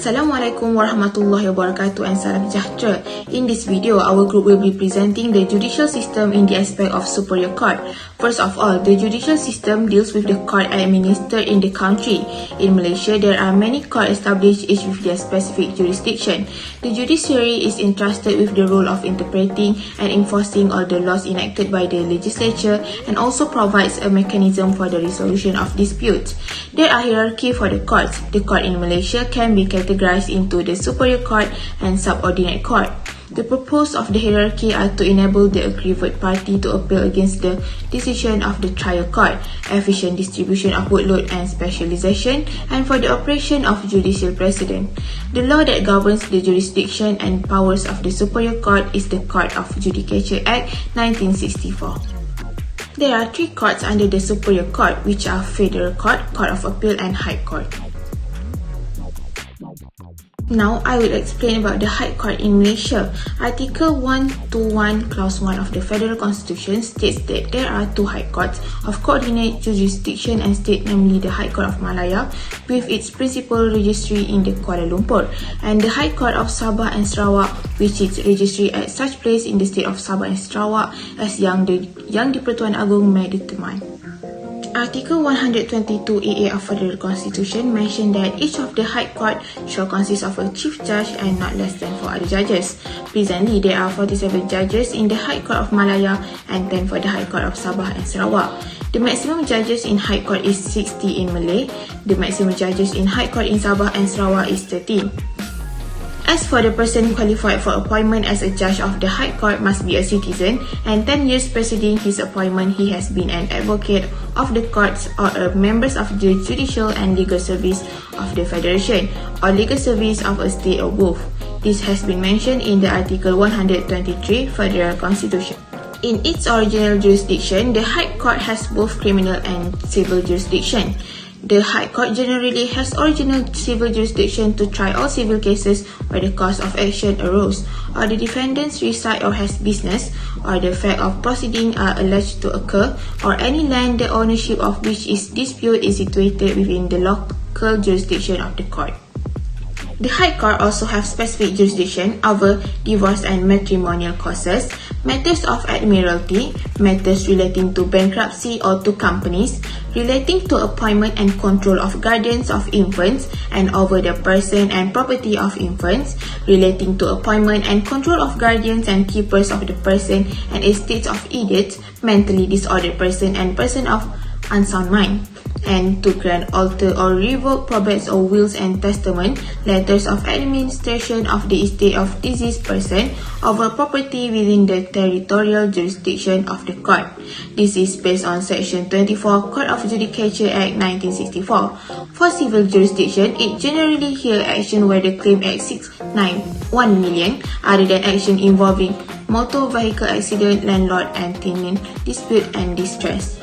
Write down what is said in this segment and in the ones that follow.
Assalamualaikum warahmatullahi wabarakatuh and salam sejahtera. In this video, our group will be presenting the judicial system in the aspect of superior court. First of all, the judicial system deals with the court administered in the country. In Malaysia, there are many courts established each with their specific jurisdiction. The judiciary is entrusted with the role of interpreting and enforcing all the laws enacted by the legislature and also provides a mechanism for the resolution of disputes. There are hierarchy for the courts. The court in Malaysia can be categorized into the superior court and subordinate court. The purpose of the hierarchy are to enable the aggrieved party to appeal against the decision of the trial court, efficient distribution of workload and specialization, and for the operation of judicial precedent. The law that governs the jurisdiction and powers of the superior court is the Court of Judicial Act 1964. There are three courts under the superior court, which are Federal Court, Court of Appeal and High Court. Now, I will explain about the High Court in Malaysia. Article 121 Clause 1 of the Federal Constitution states that there are two High Courts of coordinate jurisdiction and state, namely the High Court of Malaya with its principal registry in the Kuala Lumpur and the High Court of Sabah and Sarawak which is registry at such place in the state of Sabah and Sarawak as Yang di-Pertuan Agong may determine. Article 122 AA of Federal Constitution mentioned that each of the High Court shall consist of a Chief Judge and not less than 4 other judges. Presently, there are 47 judges in the High Court of Malaya and 10 for the High Court of Sabah and Sarawak. The maximum judges in High Court is 60 in Malay. The maximum judges in High Court in Sabah and Sarawak is 13. As for the person qualified for appointment as a judge of the High Court must be a citizen and 10 years preceding his appointment he has been an advocate of the courts or a member of the Judicial and Legal Service of the Federation or Legal Service of a state or both. This has been mentioned in the Article 123 Federal Constitution. In its original jurisdiction, the High Court has both criminal and civil jurisdiction. The High Court generally has original civil jurisdiction to try all civil cases where the cause of action arose, or the defendants reside or has business, or the fact of proceeding are alleged to occur, or any land the ownership of which is disputed is situated within the local jurisdiction of the court. The High Court also have specific jurisdiction over divorce and matrimonial causes, matters of admiralty, matters relating to bankruptcy or to companies, relating to appointment and control of guardians of infants and over the person and property of infants, relating to appointment and control of guardians and keepers of the person and estates of idiots, mentally disordered person and person of unsound mind, and to grant, alter or revoke probates or wills and testament, letters of administration of the estate of deceased person over property within the territorial jurisdiction of the court. This is based on Section 24 Court of Judicial Act 1964. For civil jurisdiction, it generally hears action where the claim exceeds 1 million, other than action involving motor vehicle accident, landlord and tenant dispute and distress.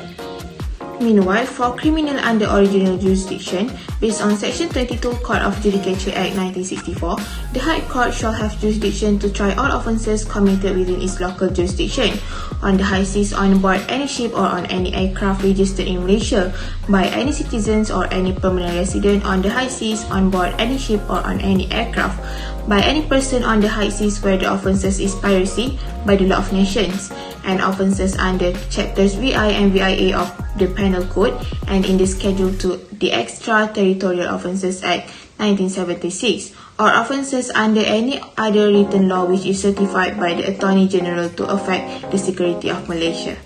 Meanwhile, for criminal under original jurisdiction, based on Section 22 Court of Judicial Act 1964, the High Court shall have jurisdiction to try all offences committed within its local jurisdiction, on the high seas, on board any ship or on any aircraft registered in Malaysia, by any citizens or any permanent resident on the high seas, on board any ship or on any aircraft, by any person on the high seas where the offences is piracy, by the law of nations, and offences under Chapters VI and VIA of the Penal Code and in the Schedule to the Extraterritorial Offences Act 1976, or offences under any other written law which is certified by the Attorney General to affect the security of Malaysia.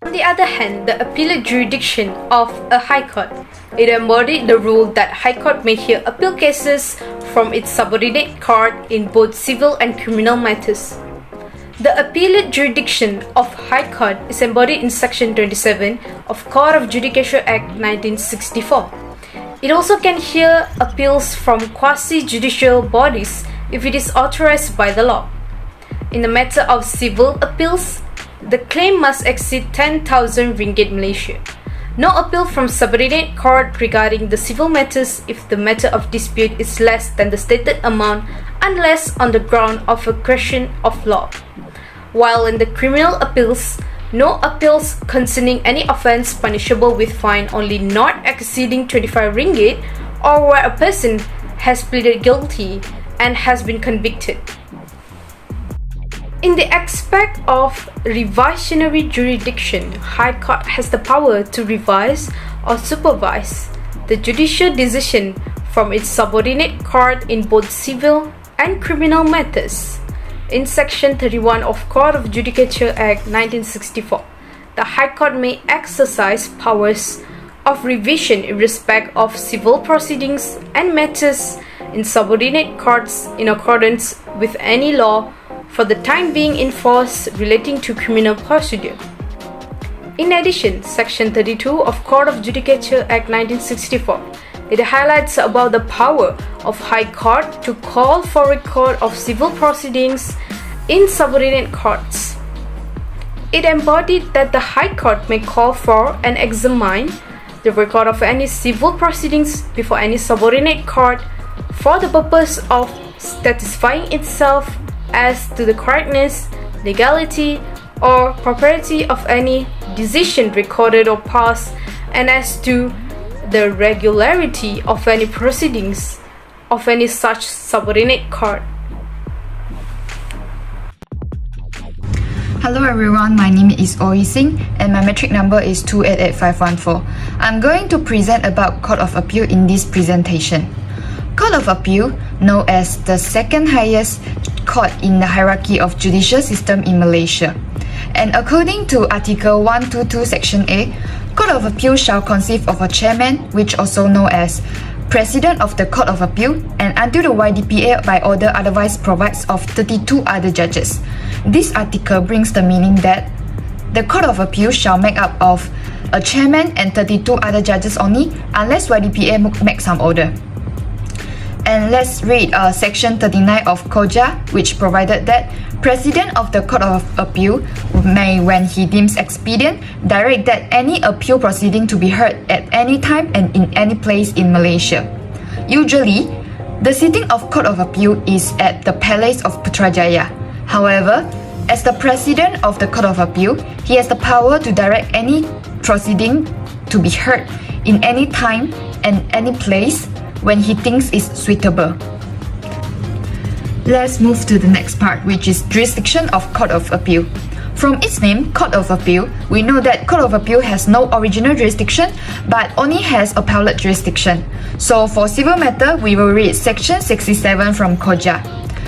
On the other hand, the appellate jurisdiction of a High Court, it embodied the rule that High Court may hear appeal cases from its subordinate court in both civil and criminal matters. The appellate jurisdiction of High Court is embodied in Section 27 of Court of Judicial Act 1964. It also can hear appeals from quasi-judicial bodies if it is authorized by the law. In the matter of civil appeals, the claim must exceed 10,000 ringgit Malaysia. No appeal from subordinate court regarding the civil matters if the matter of dispute is less than the stated amount unless on the ground of a question of law. While in the criminal appeals, no appeals concerning any offence punishable with fine only not exceeding 25 ringgit or where a person has pleaded guilty and has been convicted. In the aspect of revisionary jurisdiction, High Court has the power to revise or supervise the judicial decision from its subordinate court in both civil and criminal matters. In Section 31 of Court of Judicature Act 1964, the High Court may exercise powers of revision in respect of civil proceedings and matters in subordinate courts in accordance with any law for the time being in force relating to criminal procedure. In addition, Section 32 of Court of Judicature Act 1964, it highlights about the power of High Court to call for record of civil proceedings in subordinate courts. It embodied that the High Court may call for and examine the record of any civil proceedings before any subordinate court for the purpose of satisfying itself as to the correctness, legality, or propriety of any decision recorded or passed, and as to the regularity of any proceedings of any such subordinate court. Hello everyone, my name is Yu Xin and my metric number is 288514. I'm going to present about Court of Appeal in this presentation. Court of Appeal, known as the second highest court in the hierarchy of judicial system in Malaysia. And according to Article 122 Section A, Court of Appeal shall consist of a chairman, which also known as President of the Court of Appeal, and until the YDPA by order otherwise provides of 32 other judges. This article brings the meaning that the Court of Appeal shall make up of a chairman and 32 other judges only, unless YDPA makes some order. And let's read Section 39 of KOJA, which provided that President of the Court of Appeal may, when he deems expedient, direct that any appeal proceeding to be heard at any time and in any place in Malaysia. Usually, the sitting of Court of Appeal is at the Palace of Putrajaya. However, as the President of the Court of Appeal, he has the power to direct any proceeding to be heard in any time and any place when he thinks is suitable. Let's move to the next part, which is jurisdiction of Court of Appeal. From its name, Court of Appeal, we know that Court of Appeal has no original jurisdiction but only has appellate jurisdiction. So for civil matter, we will read Section 67 from KOJA,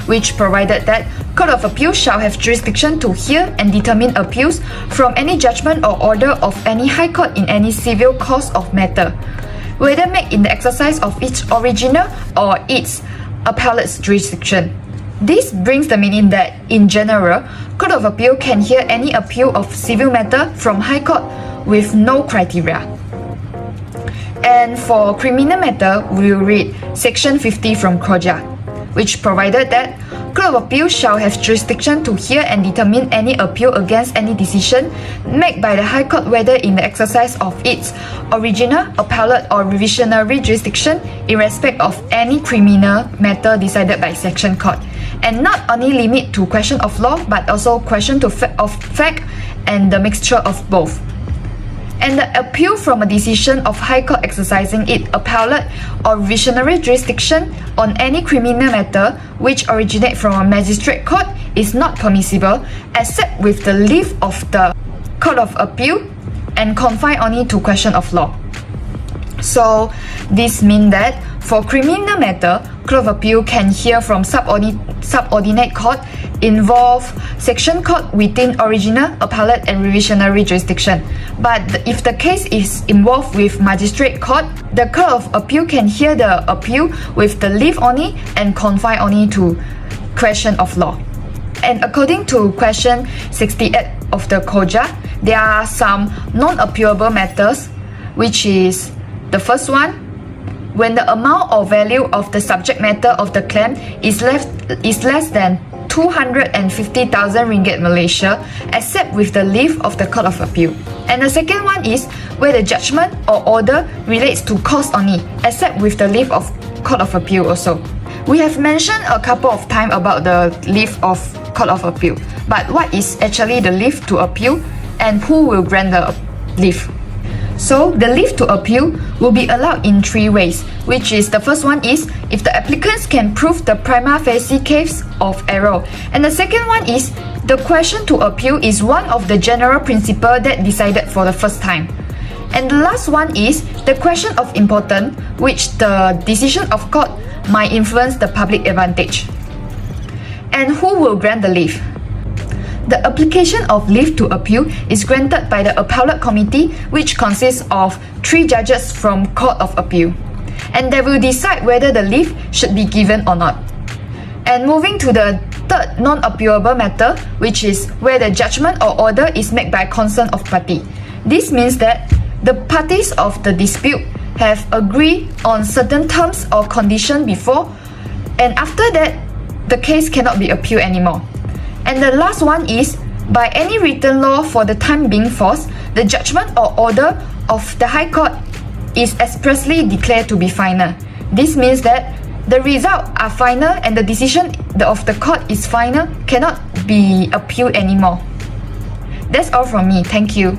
which provided that Court of Appeal shall have jurisdiction to hear and determine appeals from any judgment or order of any High Court in any civil cause of matter, whether made in the exercise of its original or its appellate jurisdiction. This brings the meaning that, in general, Court of Appeal can hear any appeal of civil matter from High Court with no criteria. And for criminal matter, we will read Section 50 from KOJA, which provided that Court of Appeal shall have jurisdiction to hear and determine any appeal against any decision made by the High Court, whether in the exercise of its original, appellate or revisionary jurisdiction in respect of any criminal matter decided by Section Court, and not only limit to question of law but also question of fact and the mixture of both. And the appeal from a decision of High Court exercising its appellate or revisionary jurisdiction on any criminal matter which originate from a magistrate court is not permissible except with the leave of the Court of Appeal and confined only to question of law. So this means that for criminal matter, Court of Appeal can hear from subordinate court involve section court within original, appellate and revisionary jurisdiction. But if the case is involved with magistrate court, the Court of Appeal can hear the appeal with the leave only and confine only to question of law. And according to question 68 of the KOJA, there are some non-appealable matters, which is the first one, when the amount or value of the subject matter of the claim is less than 250,000 ringgit Malaysia, except with the leave of the Court of Appeal. And the second one is where the judgment or order relates to cost only, except with the leave of Court of Appeal also. We have mentioned a couple of times about the leave of Court of Appeal, but what is actually the leave to appeal and who will grant the leave? So the leave to appeal will be allowed in 3 ways, which is the first one is if the applicants can prove the prima facie case of error, and the second one is the question to appeal is one of the general principle that decided for the first time. And the last one is the question of importance, which the decision of court might influence the public advantage. And who will grant the leave? The application of leave to appeal is granted by the appellate committee, which consists of 3 judges from Court of Appeal, and they will decide whether the leave should be given or not. And moving to the third non-appealable matter, which is where the judgment or order is made by consent of party. This means that the parties of the dispute have agreed on certain terms or conditions before, and after that, the case cannot be appealed anymore. And the last one is, by any written law for the time being forced, the judgment or order of the High Court is expressly declared to be final. This means that the results are final and the decision of the court is final, cannot be appealed anymore. That's all from me. Thank you.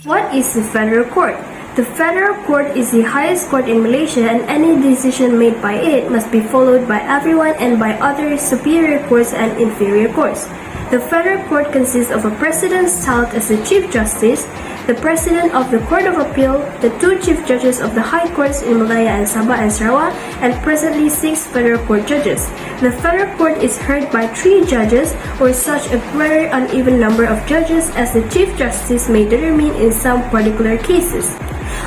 What is the Federal Court? The Federal Court is the highest court in Malaysia, and any decision made by it must be followed by everyone and by other superior courts and inferior courts. The Federal Court consists of a president styled as the Chief Justice, the President of the Court of Appeal, the 2 Chief Judges of the High Courts in Malaya and Sabah and Sarawak, and presently 6 Federal Court judges. The Federal Court is heard by 3 judges or such a very uneven number of judges as the Chief Justice may determine in some particular cases.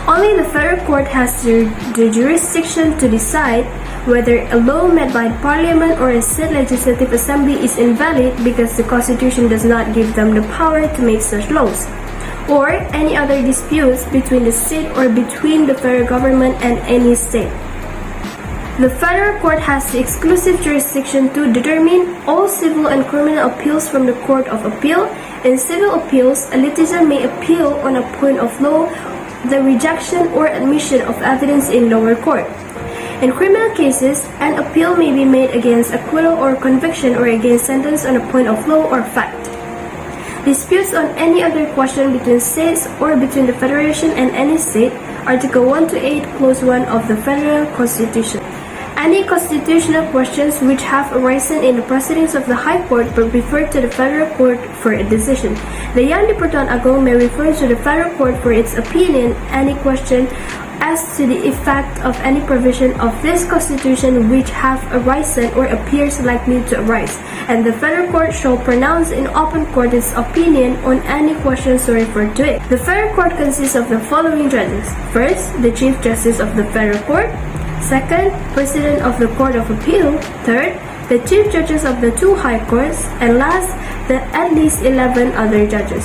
Only the Federal Court has the jurisdiction to decide whether a law made by Parliament or a state legislative assembly is invalid because the Constitution does not give them the power to make such laws, or any other disputes between the state or between the federal government and any state. The Federal Court has the exclusive jurisdiction to determine all civil and criminal appeals from the Court of Appeal. In civil appeals, a litigant may appeal on a point of law the rejection or admission of evidence in lower court. In criminal cases, an appeal may be made against acquittal or conviction or against sentence on a point of law or fact. Disputes on any other question between states or between the Federation and any state, Article 128, Clause 1 of the Federal Constitution. Any constitutional questions which have arisen in the proceedings of the High Court were referred to the Federal Court for a decision. The Yang di-Pertuan Agong may refer to the Federal Court for its opinion any question as to the effect of any provision of this Constitution which have arisen or appears likely to arise, and the Federal Court shall pronounce in open court its opinion on any questions referred to it. The Federal Court consists of the following judges. First, the Chief Justice of the Federal Court. Second, President of the Court of Appeal. Third, the Chief Judges of the 2 High Courts. And last, the at least 11 other judges.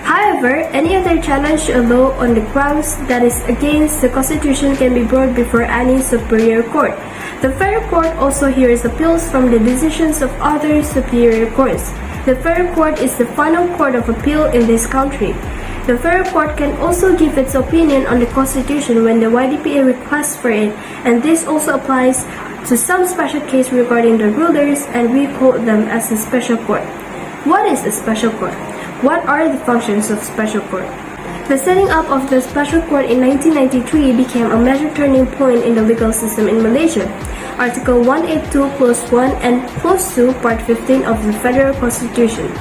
However, any other challenge to a law on the grounds that is against the Constitution can be brought before any superior court. The Federal Court also hears appeals from the decisions of other superior courts. The Federal Court is the final court of appeal in this country. The Federal Court can also give its opinion on the Constitution when the YDPA requests for it, and this also applies to some special case regarding the rulers, and we call them as a special court. What is a special court? What are the functions of special court? The setting up of the special court in 1993 became a major turning point in the legal system in Malaysia. Article 182 Clause 1 and Clause 2 Part 15 of the Federal Constitution.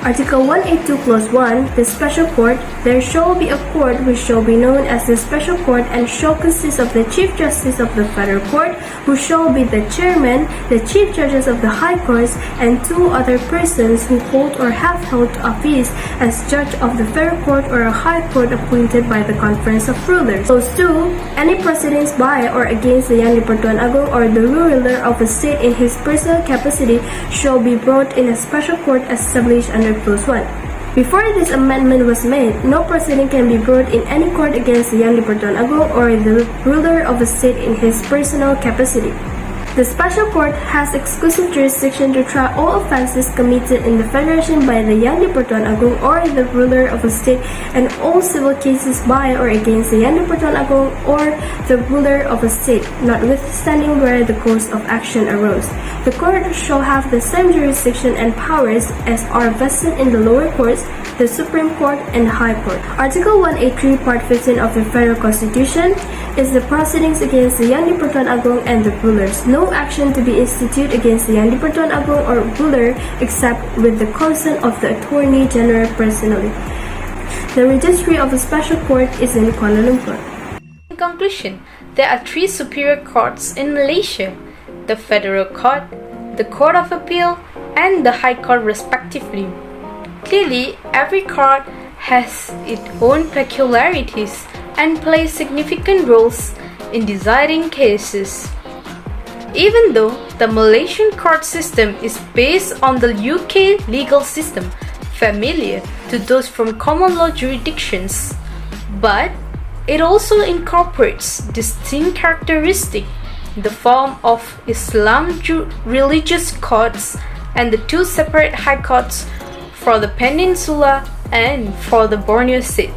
Article 182 Clause 1, the Special Court, there shall be a court which shall be known as the Special Court and shall consist of the Chief Justice of the Federal Court, who shall be the Chairman, the Chief Judges of the High Courts, and 2 other persons who hold or have held office as Judge of the Federal Court or a High Court appointed by the Conference of Rulers. Clause 2, any proceedings by or against the Yang di-Pertuan Agong or the ruler of a state in his personal capacity shall be brought in a special court established under Clause 1. Before this amendment was made, no proceeding can be brought in any court against the Yang di-Pertuan Agong or the ruler of a state in his personal capacity. The Special Court has exclusive jurisdiction to try all offences committed in the Federation by the Yang di-Pertuan Agong or the ruler of a state, and all civil cases by or against the Yang di-Pertuan Agong or the ruler of a state, notwithstanding where the cause of action arose. The court shall have the same jurisdiction and powers as are vested in the lower courts, the Supreme Court, and High Court. Article 183, Part 15 of the Federal Constitution is the proceedings against the Yang di-Pertuan Agong and the rulers. No action to be instituted against the Yang di-Pertuan Agong or ruler except with the consent of the Attorney General personally. The registry of a special court is in Kuala Lumpur. In conclusion, there are three superior courts in Malaysia: the Federal Court, the Court of Appeal, and the High Court respectively. Clearly, every court has its own peculiarities and plays significant roles in deciding cases. Even though the Malaysian court system is based on the UK legal system, familiar to those from common law jurisdictions, but it also incorporates distinct characteristics in the form of Islam religious courts and the two separate high courts for the Peninsula and for the Borneo State.